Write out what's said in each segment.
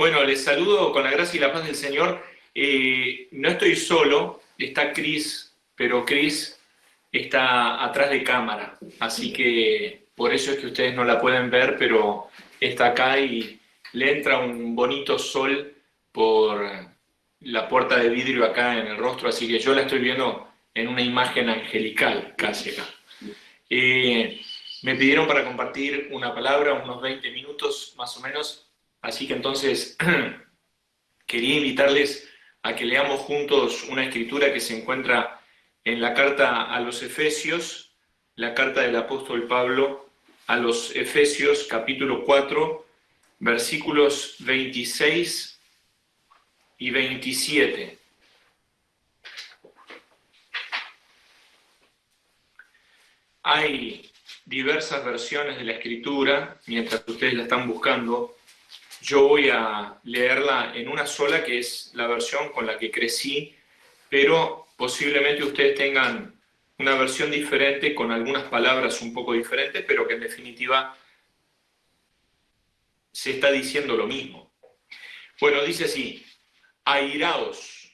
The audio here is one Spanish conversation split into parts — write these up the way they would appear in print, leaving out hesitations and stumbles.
Bueno, les saludo con la gracia y la paz del Señor. No estoy solo, está Cris, pero Cris está atrás de cámara, así que por eso es que ustedes no la pueden ver, pero está acá y le entra un bonito sol por la puerta de vidrio acá en el rostro, así que yo la estoy viendo en una imagen angelical casi acá. Me pidieron para compartir una palabra, unos 20 minutos más o menos, así que entonces quería invitarles a que leamos juntos una escritura que se encuentra en la carta a los Efesios, la carta del apóstol Pablo a los Efesios, capítulo 4, versículos 26 y 27. Hay diversas versiones de la escritura, mientras ustedes la están buscando. Yo voy a leerla en una sola, que es la versión con la que crecí, pero posiblemente ustedes tengan una versión diferente, con algunas palabras un poco diferentes, pero que en definitiva se está diciendo lo mismo. Bueno, dice así: airaos,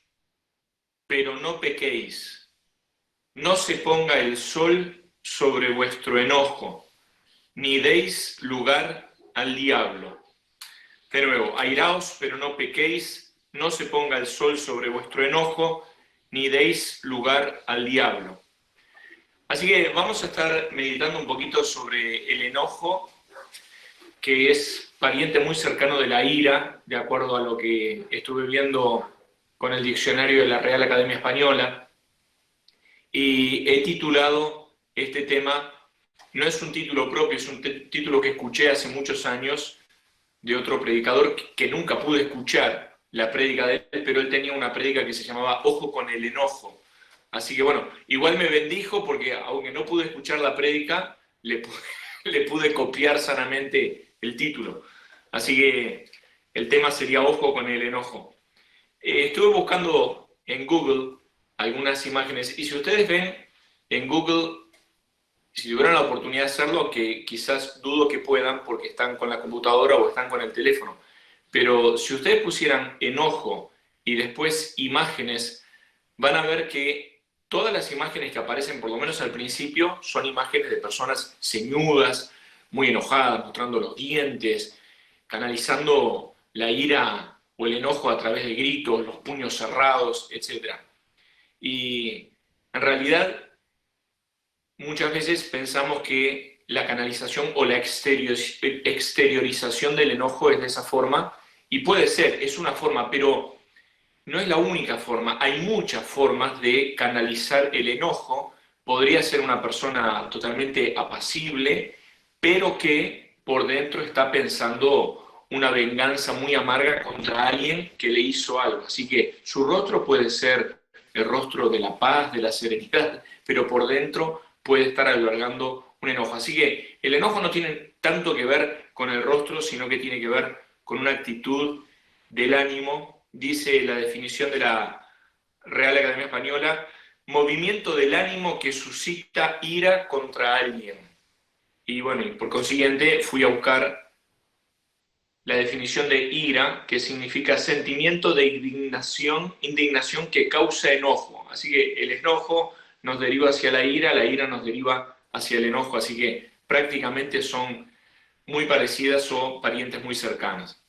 pero no pequéis, no se ponga el sol sobre vuestro enojo, ni deis lugar al diablo. De nuevo, airaos, pero no pequéis, no se ponga el sol sobre vuestro enojo, ni deis lugar al diablo. Así que vamos a estar meditando un poquito sobre el enojo, que es pariente muy cercano de la ira, de acuerdo a lo que estuve viendo con el diccionario de la Real Academia Española. Y he titulado este tema, no es un título propio, es un título que escuché hace muchos años de otro predicador que nunca pude escuchar la prédica de él, pero él tenía una prédica que se llamaba Ojo con el enojo. Así que bueno, igual me bendijo porque aunque no pude escuchar la prédica, le pude copiar sanamente el título. Así que el tema sería Ojo con el enojo. Estuve buscando en Google algunas imágenes y si ustedes ven en Google, si tuvieran la oportunidad de hacerlo, que quizás dudo que puedan porque están con la computadora o están con el teléfono, pero si ustedes pusieran enojo y después imágenes, van a ver que todas las imágenes que aparecen, por lo menos al principio, son imágenes de personas ceñudas, muy enojadas, mostrando los dientes, canalizando la ira o el enojo a través de gritos, los puños cerrados, etc. Y en realidad muchas veces pensamos que la canalización o la exteriorización del enojo es de esa forma, y puede ser, es una forma, pero no es la única forma. Hay muchas formas de canalizar el enojo. Podría ser una persona totalmente apacible, pero que por dentro está pensando una venganza muy amarga contra alguien que le hizo algo. Así que su rostro puede ser el rostro de la paz, de la serenidad, pero por dentro puede estar albergando un enojo. Así que el enojo no tiene tanto que ver con el rostro, sino que tiene que ver con una actitud del ánimo. Dice la definición de la Real Academia Española: movimiento del ánimo que suscita ira contra alguien. Y bueno, y por consiguiente fui a buscar la definición de ira, que significa sentimiento de indignación que causa enojo. Así que el enojo nos deriva hacia la ira nos deriva hacia el enojo, así que prácticamente son muy parecidas o parientes muy cercanas.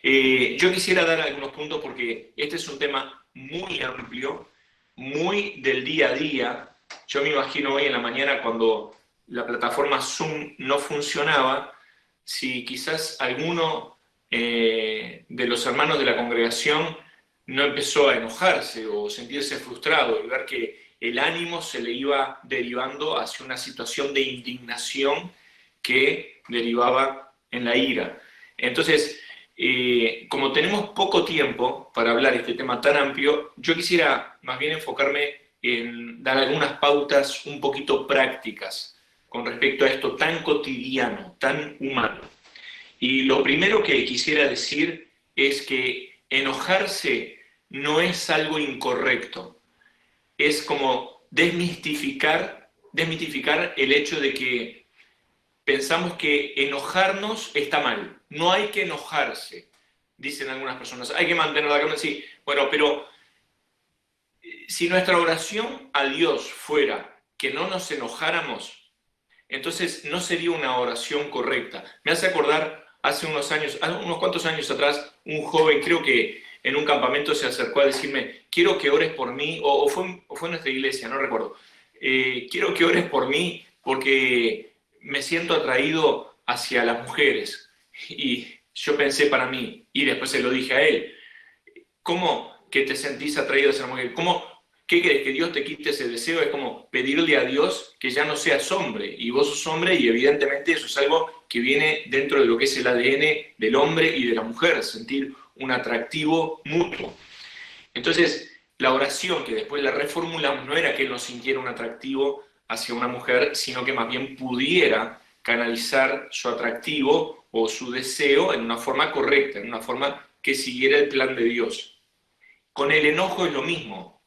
Yo quisiera dar algunos puntos porque este es un tema muy amplio, muy del día a día. Yo me imagino hoy en la mañana, cuando la plataforma Zoom no funcionaba, si quizás alguno de los hermanos de la congregación no empezó a enojarse o sentirse frustrado y ver que el ánimo se le iba derivando hacia una situación de indignación que derivaba en la ira. Entonces, como tenemos poco tiempo para hablar de este tema tan amplio, yo quisiera más bien enfocarme en dar algunas pautas un poquito prácticas con respecto a esto tan cotidiano, tan humano. Y lo primero que quisiera decir es que enojarse no es algo incorrecto. Es como desmitificar el hecho de que pensamos que enojarnos está mal. No hay que enojarse. dicen algunas personas. Hay que mantener la calma, sí. Bueno, pero si nuestra oración a Dios fuera que no nos enojáramos, entonces no sería una oración correcta. Me hace acordar hace unos años, unos cuantos años atrás, un joven, creo que en un campamento se acercó a decirme, quiero que ores por mí, o fue en nuestra iglesia, no recuerdo. Quiero que ores por mí porque me siento atraído hacia las mujeres. Y yo pensé para mí, y después se lo dije a él, ¿cómo que te sentís atraído hacia la mujer? ¿Qué querés? ¿Que Dios te quite ese deseo? Es como pedirle a Dios que ya no seas hombre, y vos sos hombre, y evidentemente eso es algo que viene dentro de lo que es el ADN del hombre y de la mujer, sentir un atractivo mutuo. Entonces, la oración que después la reformulamos no era que él no sintiera un atractivo hacia una mujer, sino que más bien pudiera canalizar su atractivo o su deseo en una forma correcta, en una forma que siguiera el plan de Dios. Con el enojo es lo mismo.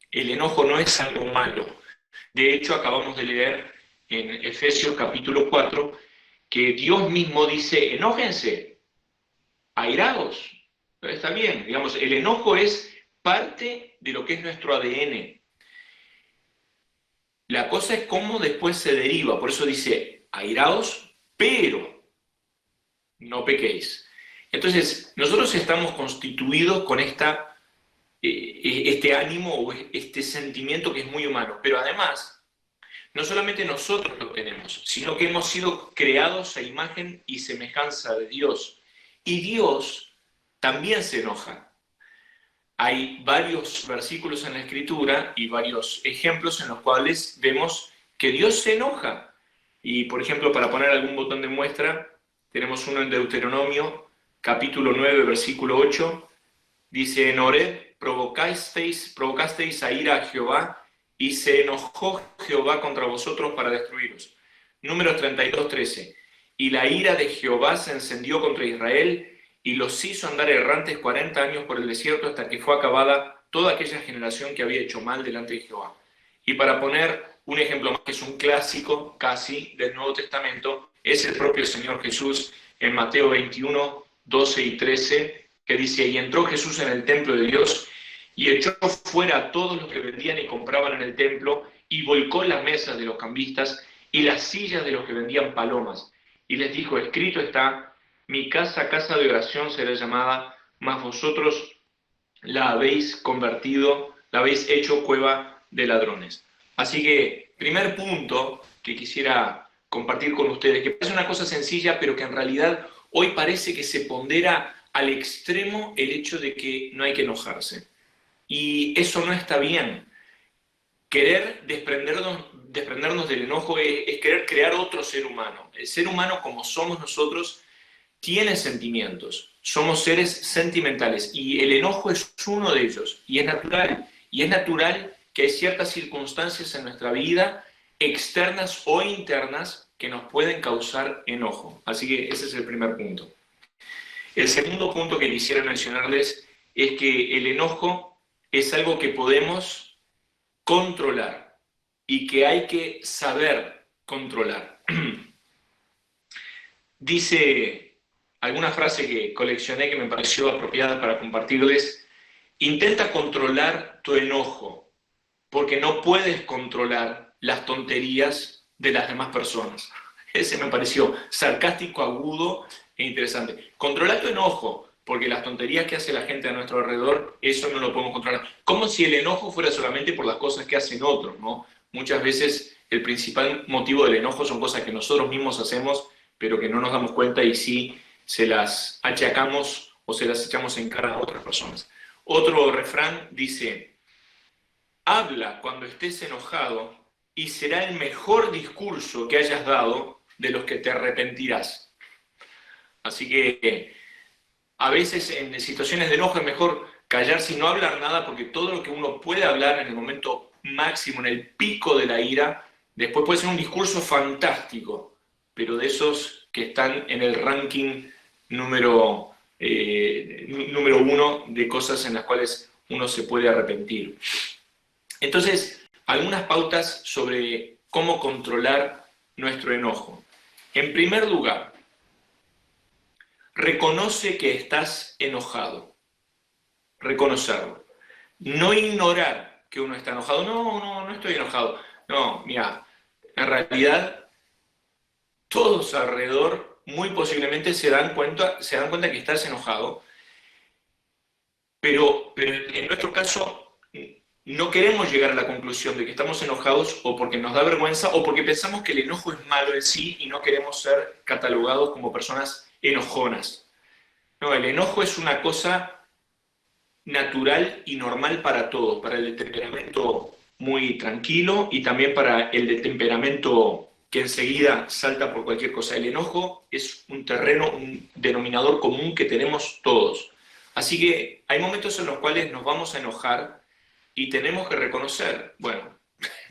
El enojo no es algo malo. De hecho, acabamos de leer en Efesios capítulo 4 que Dios mismo dice, enójense, airaos. Está bien, digamos, el enojo es parte de lo que es nuestro ADN. La cosa es cómo después se deriva, por eso dice, airaos, pero no pequéis. Entonces, nosotros estamos constituidos con este ánimo o este sentimiento que es muy humano, pero además, no solamente nosotros lo tenemos, sino que hemos sido creados a imagen y semejanza de Dios. Y Dios también se enoja. Hay varios versículos en la Escritura y varios ejemplos en los cuales vemos que Dios se enoja. Y, por ejemplo, para poner algún botón de muestra, tenemos uno en Deuteronomio, capítulo 9, versículo 8. Dice, en Horeb provocasteis a ira a Jehová, y se enojó Jehová contra vosotros para destruiros. Números 32, 13. Y la ira de Jehová se encendió contra Israel, y los hizo andar errantes 40 años por el desierto hasta que fue acabada toda aquella generación que había hecho mal delante de Jehová. Y para poner un ejemplo más, que es un clásico casi del Nuevo Testamento, es el propio Señor Jesús en Mateo 21, 12 y 13, que dice, y entró Jesús en el templo de Dios y echó fuera a todos los que vendían y compraban en el templo y volcó las mesas de los cambistas y las sillas de los que vendían palomas. Y les dijo, escrito está, mi casa, casa de oración será llamada, mas vosotros la habéis convertido, la habéis hecho cueva de ladrones. Así que, primer punto que quisiera compartir con ustedes, que parece una cosa sencilla, pero que en realidad hoy parece que se pondera al extremo el hecho de que no hay que enojarse. Y eso no está bien. Querer desprendernos del enojo es querer crear otro ser humano. El ser humano, como somos nosotros, tiene sentimientos, somos seres sentimentales y el enojo es uno de ellos y es natural. Y es natural que hay ciertas circunstancias en nuestra vida, externas o internas, que nos pueden causar enojo. Así que ese es el primer punto. El segundo punto que quisiera mencionarles es que el enojo es algo que podemos controlar y que hay que saber controlar. Dice alguna frase que coleccioné que me pareció apropiada para compartirles. Intenta controlar tu enojo, porque no puedes controlar las tonterías de las demás personas. Ese me pareció sarcástico, agudo e interesante. Controla tu enojo, porque las tonterías que hace la gente a nuestro alrededor, eso no lo podemos controlar. Como si el enojo fuera solamente por las cosas que hacen otros, ¿no? Muchas veces el principal motivo del enojo son cosas que nosotros mismos hacemos, pero que no nos damos cuenta y sí se las achacamos o se las echamos en cara a otras personas. Otro refrán dice, habla cuando estés enojado y será el mejor discurso que hayas dado de los que te arrepentirás. Así que a veces en situaciones de enojo es mejor callarse y no hablar nada, porque todo lo que uno puede hablar en el momento máximo, en el pico de la ira, después puede ser un discurso fantástico, pero de esos que están en el ranking número 1 de cosas en las cuales uno se puede arrepentir. Entonces, algunas pautas sobre cómo controlar nuestro enojo. En primer lugar, reconoce que estás enojado. Reconocerlo. No ignorar que uno está enojado. No estoy enojado. No, mira, en realidad todos alrededor muy posiblemente se dan cuenta que estás enojado, pero en nuestro caso no queremos llegar a la conclusión de que estamos enojados o porque nos da vergüenza o porque pensamos que el enojo es malo en sí y no queremos ser catalogados como personas enojonas. No, el enojo es una cosa natural y normal para todos, para el de temperamento muy tranquilo y también para el de temperamento que enseguida salta por cualquier cosa. El enojo es un terreno, un denominador común que tenemos todos. Así que hay momentos en los cuales nos vamos a enojar y tenemos que reconocer, bueno,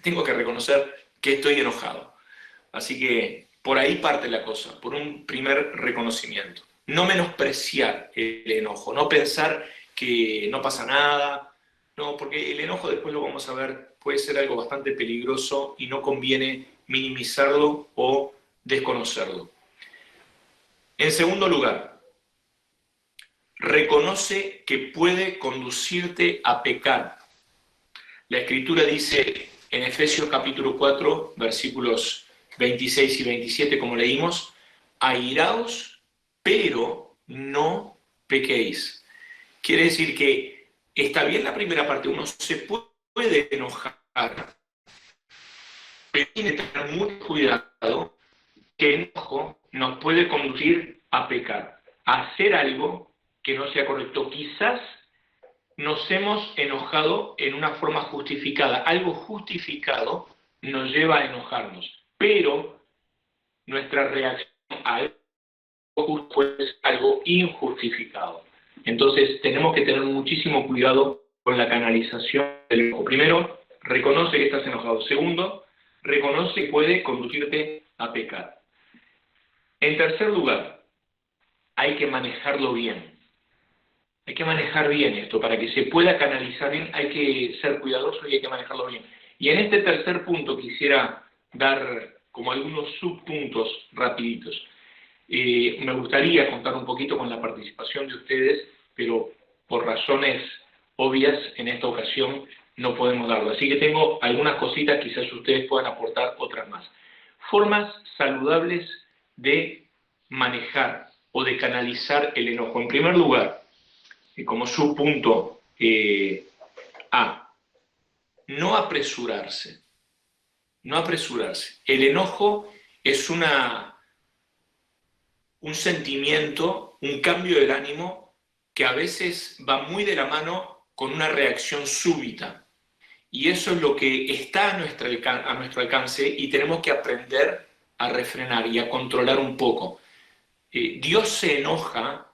tengo que reconocer que estoy enojado. Así que por ahí parte la cosa, por un primer reconocimiento. No menospreciar el enojo, no pensar que no pasa nada, no, porque el enojo, después lo vamos a ver, puede ser algo bastante peligroso y no conviene minimizarlo o desconocerlo. En segundo lugar, reconoce que puede conducirte a pecar. La Escritura dice en Efesios capítulo 4, versículos 26 y 27, como leímos, airaos, pero no pequéis. Quiere decir que está bien la primera parte, uno se puede enojar, pero tiene que tener mucho cuidado que el enojo nos puede conducir a pecar, a hacer algo que no sea correcto. Quizás nos hemos enojado en una forma justificada. Algo justificado nos lleva a enojarnos, pero nuestra reacción a algo justo es algo injustificado. Entonces tenemos que tener muchísimo cuidado con la canalización del enojo. Primero, reconoce que estás enojado. Segundo, reconoce que puede conducirte a pecar. En tercer lugar, hay que manejarlo bien. Hay que manejar bien esto, para que se pueda canalizar bien hay que ser cuidadoso y hay que manejarlo bien. Y en este tercer punto quisiera dar como algunos subpuntos rapiditos. Me gustaría contar un poquito con la participación de ustedes, pero por razones obvias en esta ocasión no podemos darlo. Así que tengo algunas cositas, quizás ustedes puedan aportar otras más. Formas saludables de manejar o de canalizar el enojo. En primer lugar, como subpunto A, no apresurarse. No apresurarse. El enojo es un sentimiento, un cambio del ánimo que a veces va muy de la mano con una reacción súbita. Y eso es lo que está a nuestro alcance y tenemos que aprender a refrenar y a controlar un poco. Dios se enoja,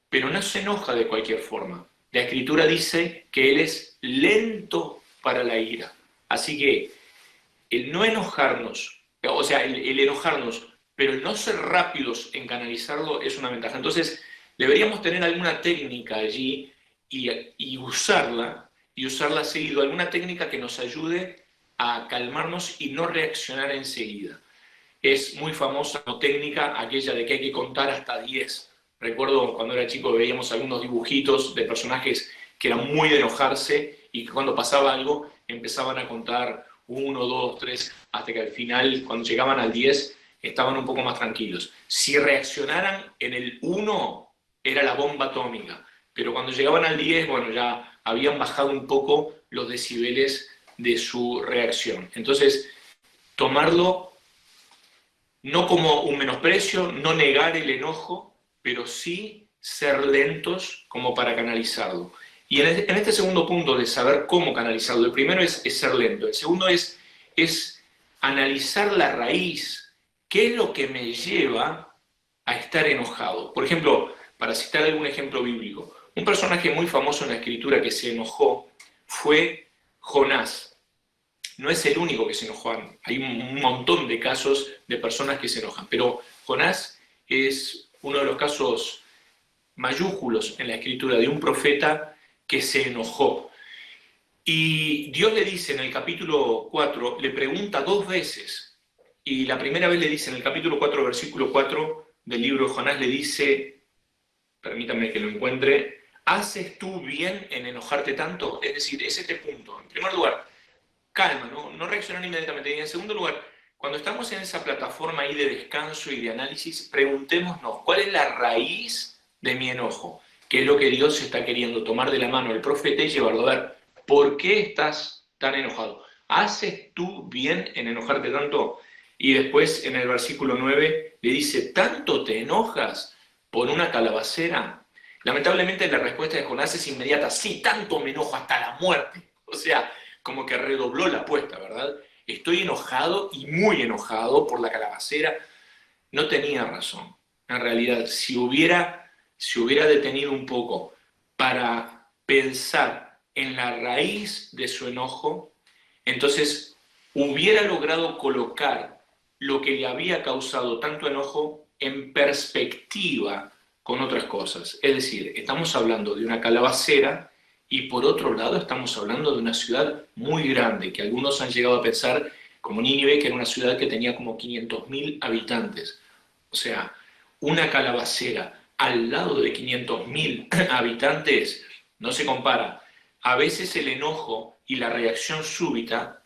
pero no se enoja de cualquier forma. La Escritura dice que Él es lento para la ira. Así que el no enojarnos, o sea, el enojarnos, pero el no ser rápidos en canalizarlo es una ventaja. Entonces, deberíamos tener alguna técnica allí y usarla seguido, alguna técnica que nos ayude a calmarnos y no reaccionar enseguida. Es muy famosa la técnica aquella de que hay que contar hasta 10. Recuerdo cuando era chico veíamos algunos dibujitos de personajes que eran muy de enojarse y que cuando pasaba algo empezaban a contar 1, 2, 3, hasta que al final, cuando llegaban al 10, estaban un poco más tranquilos. Si reaccionaran en el 1, era la bomba atómica, pero cuando llegaban al 10, bueno, ya habían bajado un poco los decibeles de su reacción. Entonces, tomarlo no como un menosprecio, no negar el enojo, pero sí ser lentos como para canalizarlo. Y en este segundo punto de saber cómo canalizarlo, el primero es ser lento, el segundo es analizar la raíz, qué es lo que me lleva a estar enojado. Por ejemplo, para citar algún ejemplo bíblico, un personaje muy famoso en la Escritura que se enojó fue Jonás. No es el único que se enojó, hay un montón de casos de personas que se enojan, pero Jonás es uno de los casos mayúsculos en la Escritura de un profeta que se enojó. Y Dios le dice en el capítulo 4, le pregunta 2 veces, y la primera vez le dice en el capítulo 4, versículo 4 del libro de Jonás, le dice, permítame que lo encuentre. ¿Haces tú bien en enojarte tanto? Es decir, es este punto. En primer lugar, calma, no reaccionar inmediatamente. Y en segundo lugar, cuando estamos en esa plataforma ahí de descanso y de análisis, preguntémonos, ¿cuál es la raíz de mi enojo? ¿Qué es lo que Dios está queriendo tomar de la mano del profeta y llevarlo a ver? ¿Por qué estás tan enojado? ¿Haces tú bien en enojarte tanto? Y después en el versículo 9 le dice, ¿tanto te enojas por una calabacera? Lamentablemente la respuesta de Jonás es inmediata, sí, tanto me enojo hasta la muerte. O sea, como que redobló la apuesta, ¿verdad? Estoy enojado y muy enojado por la calabacera. No tenía razón. En realidad, si hubiera detenido un poco para pensar en la raíz de su enojo, entonces hubiera logrado colocar lo que le había causado tanto enojo en perspectiva con otras cosas. Es decir, estamos hablando de una calabacera y por otro lado estamos hablando de una ciudad muy grande, que algunos han llegado a pensar como Nínive, que era una ciudad que tenía como 500.000 habitantes. O sea, una calabacera al lado de 500.000 habitantes no se compara. A veces el enojo y la reacción súbita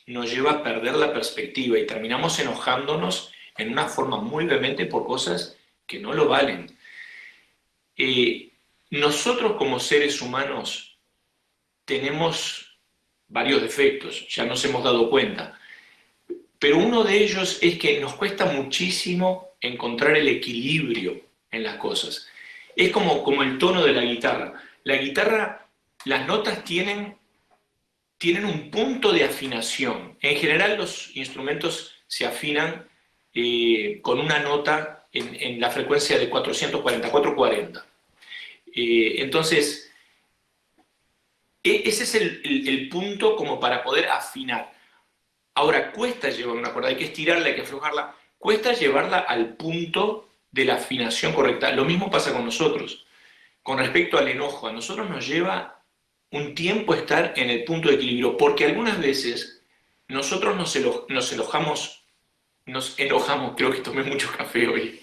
nos lleva a perder la perspectiva y terminamos enojándonos en una forma muy vehemente por cosas que no lo valen. Nosotros como seres humanos tenemos varios defectos, ya nos hemos dado cuenta, pero uno de ellos es que nos cuesta muchísimo encontrar el equilibrio en las cosas. Es como el tono de la guitarra. La guitarra, las notas tienen un punto de afinación. En general los instrumentos se afinan con una nota en la frecuencia de 440, 440. Entonces, ese es el punto como para poder afinar. Ahora, cuesta llevar una cuerda, hay que estirarla, hay que aflojarla, cuesta llevarla al punto de la afinación correcta. Lo mismo pasa con nosotros. Con respecto al enojo, a nosotros nos lleva un tiempo estar en el punto de equilibrio, porque algunas veces nosotros nos enojamos, creo que tomé mucho café hoy.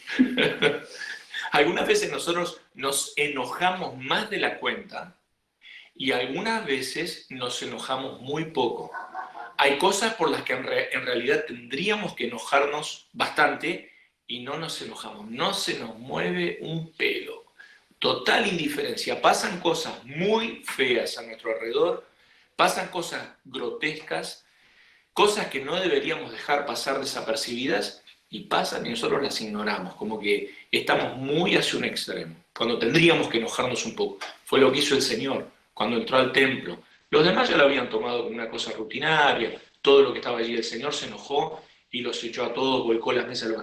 Algunas veces nosotros nos enojamos más de la cuenta y algunas veces nos enojamos muy poco. Hay cosas por las que en realidad tendríamos que enojarnos bastante y no nos enojamos, no se nos mueve un pelo. Total indiferencia, pasan cosas muy feas a nuestro alrededor, pasan cosas grotescas, cosas que no deberíamos dejar pasar desapercibidas y pasan y nosotros las ignoramos, como que estamos muy hacia un extremo, cuando tendríamos que enojarnos un poco. Fue lo que hizo el Señor cuando entró al templo. Los demás ya lo habían tomado como una cosa rutinaria, todo lo que estaba allí, el Señor se enojó y los echó a todos, volcó las mesas.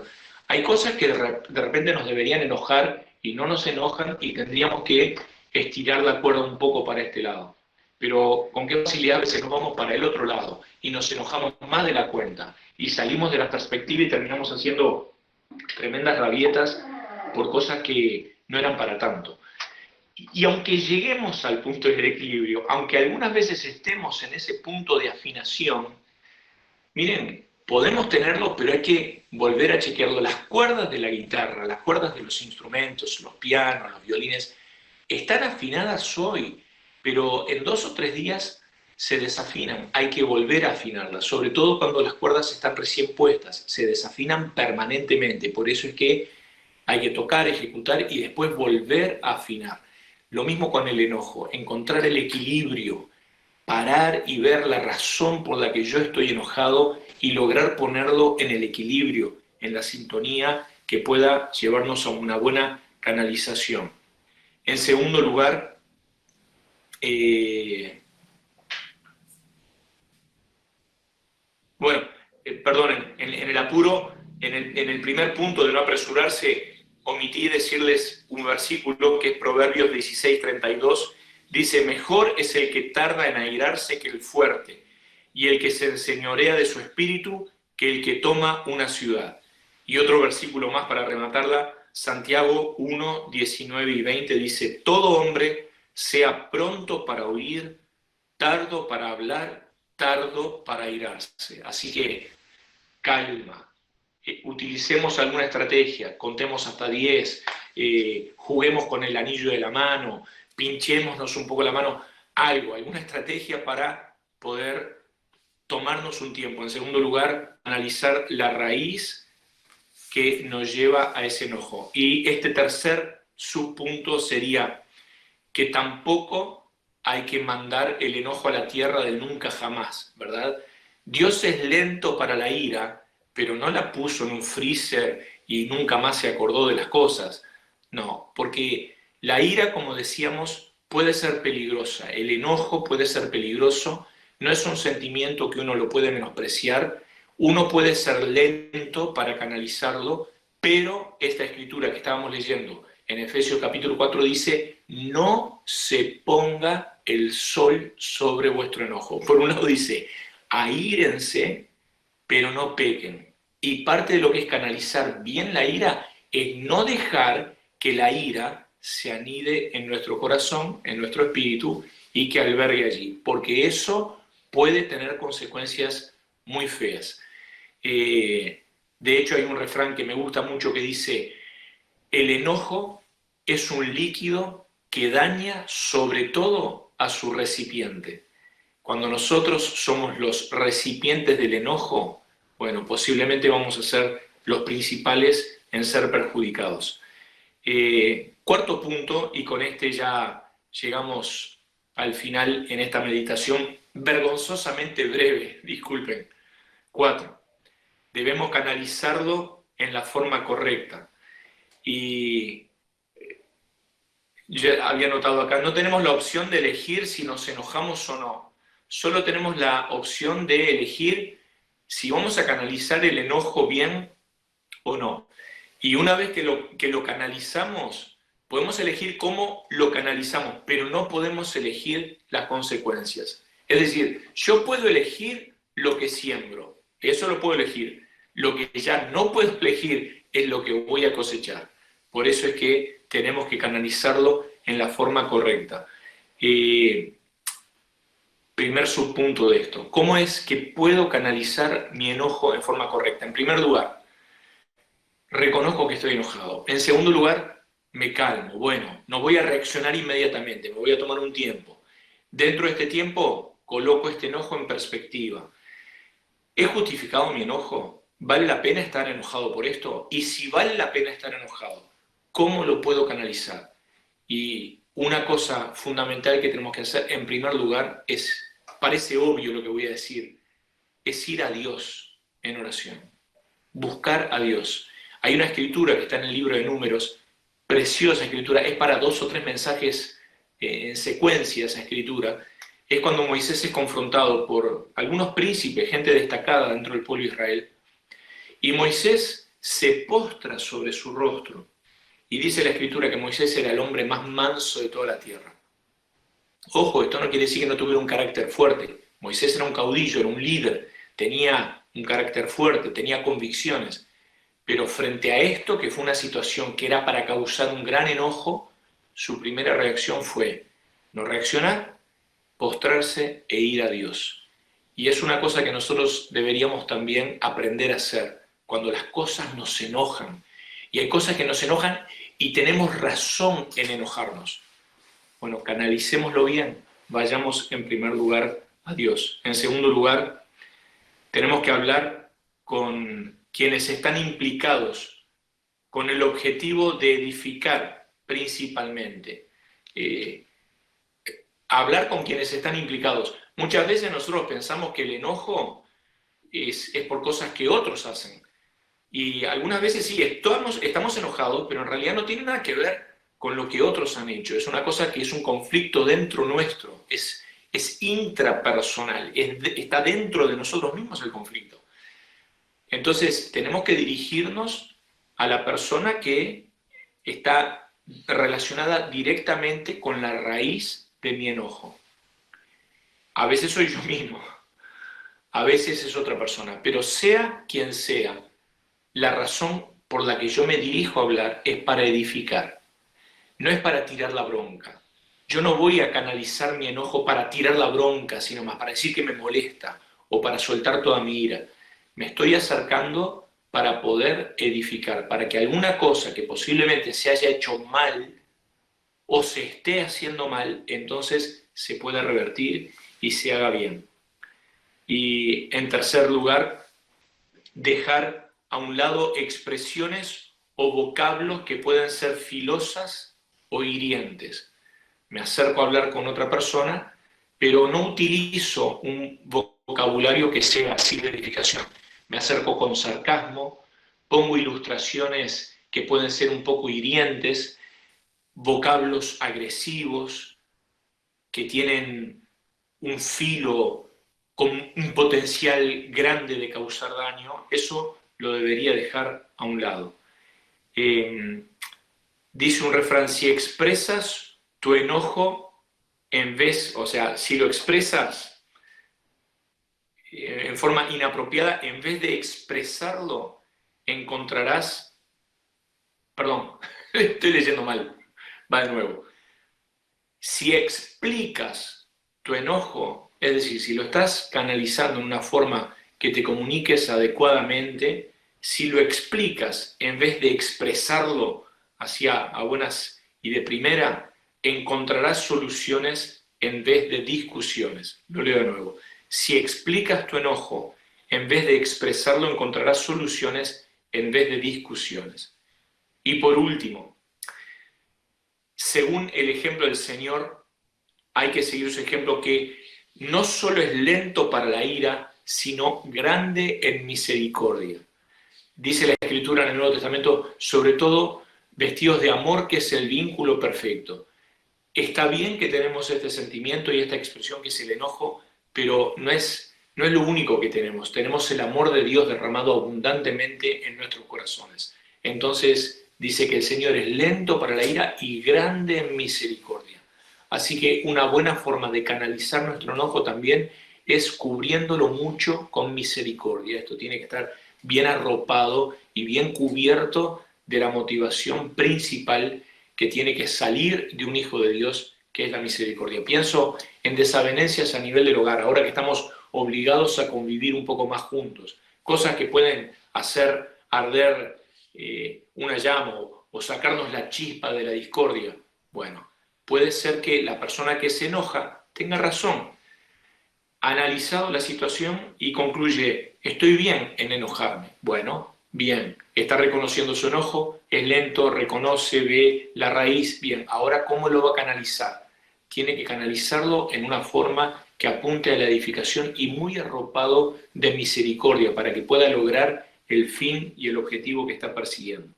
Hay cosas que de repente nos deberían enojar y no nos enojan y tendríamos que estirar la cuerda un poco para este lado. Pero con qué facilidad a veces nos vamos para el otro lado y nos enojamos más de la cuenta y salimos de la perspectiva y terminamos haciendo tremendas rabietas por cosas que no eran para tanto. Y aunque lleguemos al punto del equilibrio, aunque algunas veces estemos en ese punto de afinación, miren, podemos tenerlo, pero hay que volver a chequearlo. Las cuerdas de la guitarra, las cuerdas de los instrumentos, los pianos, los violines, están afinadas hoy, pero en 2 o 3 días se desafinan. Hay que volver a afinarlas, sobre todo cuando las cuerdas están recién puestas, se desafinan permanentemente. Por eso es que hay que tocar, ejecutar y después volver a afinar. Lo mismo con el enojo, encontrar el equilibrio, parar y ver la razón por la que yo estoy enojado y lograr ponerlo en el equilibrio, en la sintonía que pueda llevarnos a una buena canalización. En segundo lugar, perdón, en el apuro, en el primer punto de no apresurarse, omití decirles un versículo que es Proverbios 16:32, dice, mejor es el que tarda en airarse que el fuerte, y el que se enseñorea de su espíritu que el que toma una ciudad. Y otro versículo más para rematarla, Santiago 1, 19 y 20 dice, todo hombre sea pronto para oír, tardo para hablar, tardo para airarse. Así que calma, utilicemos alguna estrategia, contemos hasta 10, juguemos con el anillo de la mano, pinchémonos un poco la mano, alguna estrategia para poder tomarnos un tiempo. En segundo lugar, analizar la raíz que nos lleva a ese enojo. Y este tercer subpunto sería que tampoco hay que mandar el enojo a la tierra de nunca jamás, ¿verdad? Dios es lento para la ira, pero no la puso en un freezer y nunca más se acordó de las cosas. No, porque la ira, como decíamos, puede ser peligrosa. El enojo puede ser peligroso. No es un sentimiento que uno lo puede menospreciar. Uno puede ser lento para canalizarlo, pero esta escritura que estábamos leyendo en Efesios capítulo 4 dice: no se ponga el sol sobre vuestro enojo. Por un lado dice: aírense, pero no pequen. Y parte de lo que es canalizar bien la ira es no dejar que la ira se anide en nuestro corazón, en nuestro espíritu, y que albergue allí, porque eso puede tener consecuencias muy feas. De hecho, hay un refrán que me gusta mucho que dice: el enojo es un líquido que daña sobre todo a su recipiente. Cuando nosotros somos los recipientes del enojo, bueno, posiblemente vamos a ser los principales en ser perjudicados. Cuarto punto, y con este ya llegamos al final en esta meditación, vergonzosamente breve, disculpen. 4. Debemos canalizarlo en la forma correcta. Y yo había notado acá, no tenemos la opción de elegir si nos enojamos o no. Solo tenemos la opción de elegir si vamos a canalizar el enojo bien o no. Y una vez que lo canalizamos, podemos elegir cómo lo canalizamos, pero no podemos elegir las consecuencias. Es decir, yo puedo elegir lo que siembro, eso lo puedo elegir. Lo que ya no puedo elegir es lo que voy a cosechar. Por eso es que tenemos que canalizarlo en la forma correcta. Primer subpunto de esto, ¿cómo es que puedo canalizar mi enojo en forma correcta? En primer lugar, reconozco que estoy enojado. En segundo lugar, me calmo. Bueno, no voy a reaccionar inmediatamente, me voy a tomar un tiempo. Dentro de este tiempo, coloco este enojo en perspectiva. ¿He justificado mi enojo? ¿Vale la pena estar enojado por esto? Y si vale la pena estar enojado, ¿cómo lo puedo canalizar? Y una cosa fundamental que tenemos que hacer, en primer lugar, parece obvio lo que voy a decir, es ir a Dios en oración. Buscar a Dios. Hay una escritura que está en el libro de Números, preciosa escritura, es para 2 o 3 mensajes en secuencia esa escritura. Es cuando Moisés es confrontado por algunos príncipes, gente destacada dentro del pueblo de Israel, y Moisés se postra sobre su rostro. Y dice la escritura que Moisés era el hombre más manso de toda la tierra. Ojo, esto no quiere decir que no tuviera un carácter fuerte. Moisés era un caudillo, era un líder, tenía un carácter fuerte, tenía convicciones. Pero frente a esto, que fue una situación que era para causar un gran enojo, su primera reacción fue no reaccionar, postrarse e ir a Dios. Y es una cosa que nosotros deberíamos también aprender a hacer cuando las cosas nos enojan. Y hay cosas que nos enojan y tenemos razón en enojarnos. Bueno, canalicémoslo bien, vayamos en primer lugar a Dios. En segundo lugar, tenemos que hablar con quienes están implicados, con el objetivo de edificar principalmente. Hablar con quienes están implicados. Muchas veces nosotros pensamos que el enojo es por cosas que otros hacen. Y algunas veces sí, estamos enojados, pero en realidad no tiene nada que ver con lo que otros han hecho. Es una cosa que es un conflicto dentro nuestro, es intrapersonal, está dentro de nosotros mismos el conflicto. Entonces tenemos que dirigirnos a la persona que está relacionada directamente con la raíz de mi enojo. A veces soy yo mismo, a veces es otra persona, pero sea quien sea, la razón por la que yo me dirijo a hablar es para edificar, no es para tirar la bronca. Yo no voy a canalizar mi enojo para tirar la bronca, sino más para decir que me molesta o para soltar toda mi ira. Me estoy acercando para poder edificar, para que alguna cosa que posiblemente se haya hecho mal o se esté haciendo mal, entonces se pueda revertir y se haga bien. Y en tercer lugar, dejar a un lado expresiones o vocablos que pueden ser filosas o hirientes. Me acerco a hablar con otra persona, pero no utilizo un vocabulario que sea así de edificación. Me acerco con sarcasmo, pongo ilustraciones que pueden ser un poco hirientes, vocablos agresivos que tienen un filo con un potencial grande de causar daño. Eso lo debería dejar a un lado. Dice un refrán: si expresas tu enojo si lo expresas en forma inapropiada, en vez de expresarlo, encontrarás, perdón, estoy leyendo mal, va de nuevo. Si explicas tu enojo, es decir, si lo estás canalizando en una forma que te comuniques adecuadamente, si lo explicas en vez de expresarlo hacia a buenas y de primera, encontrarás soluciones en vez de discusiones. Lo leo de nuevo. Si explicas tu enojo en vez de expresarlo, encontrarás soluciones en vez de discusiones. Y por último, según el ejemplo del Señor, hay que seguir su ejemplo, que no solo es lento para la ira, sino grande en misericordia. Dice la Escritura en el Nuevo Testamento, sobre todo, vestidos de amor, que es el vínculo perfecto. Está bien que tenemos este sentimiento y esta expresión que es el enojo, pero no es lo único que tenemos. Tenemos el amor de Dios derramado abundantemente en nuestros corazones. Entonces dice que el Señor es lento para la ira y grande en misericordia. Así que una buena forma de canalizar nuestro enojo también es cubriéndolo mucho con misericordia. Esto tiene que estar bien arropado y bien cubierto de la motivación principal que tiene que salir de un hijo de Dios, que es la misericordia. Pienso en desavenencias a nivel del hogar, ahora que estamos obligados a convivir un poco más juntos, cosas que pueden hacer arder una llama o sacarnos la chispa de la discordia. Bueno, puede ser que la persona que se enoja tenga razón, ha analizado la situación y concluye: estoy bien en enojarme. Bueno, bien, está reconociendo su enojo, es lento, reconoce, ve la raíz. Bien, ahora ¿cómo lo va a canalizar? Tiene que canalizarlo en una forma que apunte a la edificación y muy arropado de misericordia para que pueda lograr el fin y el objetivo que está persiguiendo.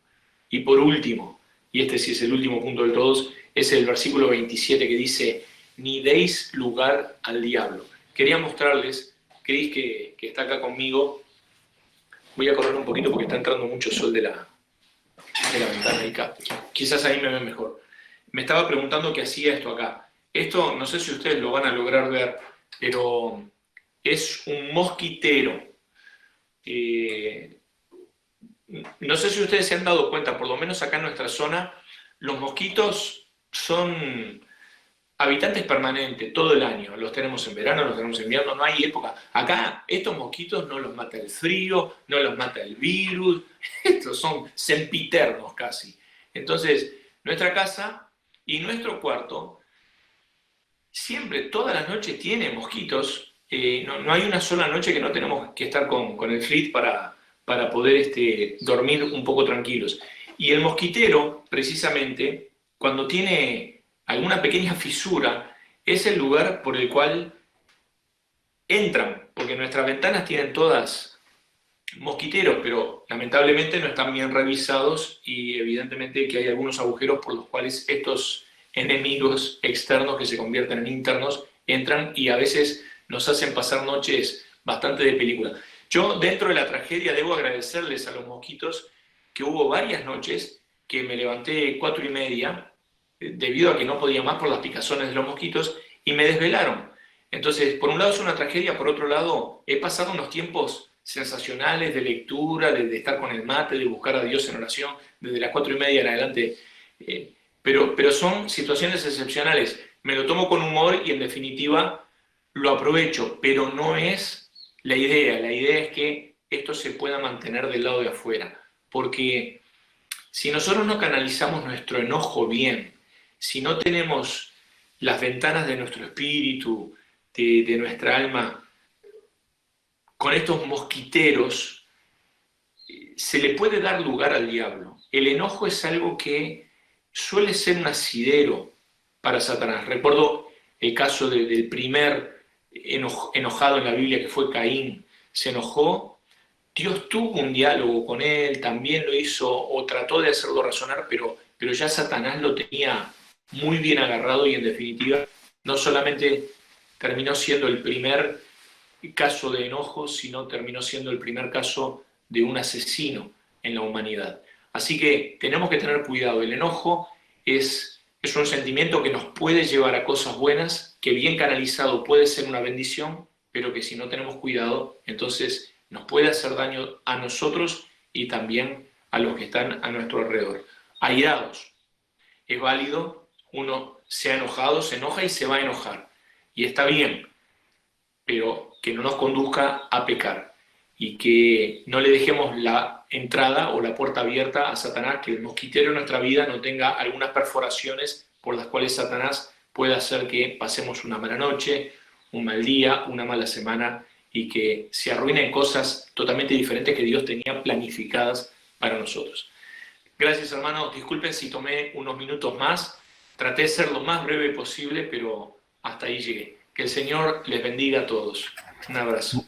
Y por último, y este sí es el último punto de todos, es el versículo 27 que dice: ni deis lugar al diablo. Quería mostrarles, Cris, que está acá conmigo. Voy a correr un poquito porque está entrando mucho sol de la ventana y quizás ahí me ven mejor. Me estaba preguntando qué hacía esto acá. Esto, no sé si ustedes lo van a lograr ver, pero es un mosquitero. No sé si ustedes se han dado cuenta, por lo menos acá en nuestra zona, los mosquitos son habitantes permanentes todo el año. Los tenemos en verano, los tenemos en invierno, no hay época. Acá estos mosquitos no los mata el frío, no los mata el virus, estos son sempiternos casi. Entonces, nuestra casa y nuestro cuarto siempre, todas las noches tiene mosquitos. No hay una sola noche que no tenemos que estar con el flit para poder dormir un poco tranquilos. Y el mosquitero, precisamente, cuando tiene alguna pequeña fisura, es el lugar por el cual entran, porque nuestras ventanas tienen todas mosquiteros, pero lamentablemente no están bien revisados y evidentemente que hay algunos agujeros por los cuales estos enemigos externos que se convierten en internos entran y a veces nos hacen pasar noches bastante de película. Yo, dentro de la tragedia, debo agradecerles a los mosquitos que hubo varias noches que me levanté 4:30 debido a que no podía más por las picazones de los mosquitos y me desvelaron. Entonces, por un lado es una tragedia, por otro lado he pasado unos tiempos sensacionales de lectura, de estar con el mate, de buscar a Dios en oración, desde las 4:30 en adelante. Pero son situaciones excepcionales. Me lo tomo con humor y en definitiva lo aprovecho, pero no es la idea. La idea es que esto se pueda mantener del lado de afuera. Porque si nosotros no canalizamos nuestro enojo bien, si no tenemos las ventanas de nuestro espíritu, de nuestra alma, con estos mosquiteros, se le puede dar lugar al diablo. El enojo es algo que suele ser un asidero para Satanás. Recuerdo el caso del primer enojado en la Biblia, que fue Caín. Se enojó, Dios tuvo un diálogo con él, también lo hizo o trató de hacerlo razonar, pero ya Satanás lo tenía muy bien agarrado y en definitiva no solamente terminó siendo el primer caso de enojo, sino terminó siendo el primer caso de un asesino en la humanidad. Así que tenemos que tener cuidado. El enojo es un sentimiento que nos puede llevar a cosas buenas, que bien canalizado puede ser una bendición, pero que si no tenemos cuidado, entonces nos puede hacer daño a nosotros y también a los que están a nuestro alrededor. Airados, es válido, uno se ha enojado, se enoja y se va a enojar. Y está bien, pero que no nos conduzca a pecar y que no le dejemos la entrada o la puerta abierta a Satanás, que el mosquitero en nuestra vida no tenga algunas perforaciones por las cuales Satanás pueda hacer que pasemos una mala noche, un mal día, una mala semana y que se arruinen cosas totalmente diferentes que Dios tenía planificadas para nosotros. Gracias, hermanos. Disculpen si tomé unos minutos más. Traté de ser lo más breve posible, pero hasta ahí llegué. Que el Señor les bendiga a todos. Un abrazo.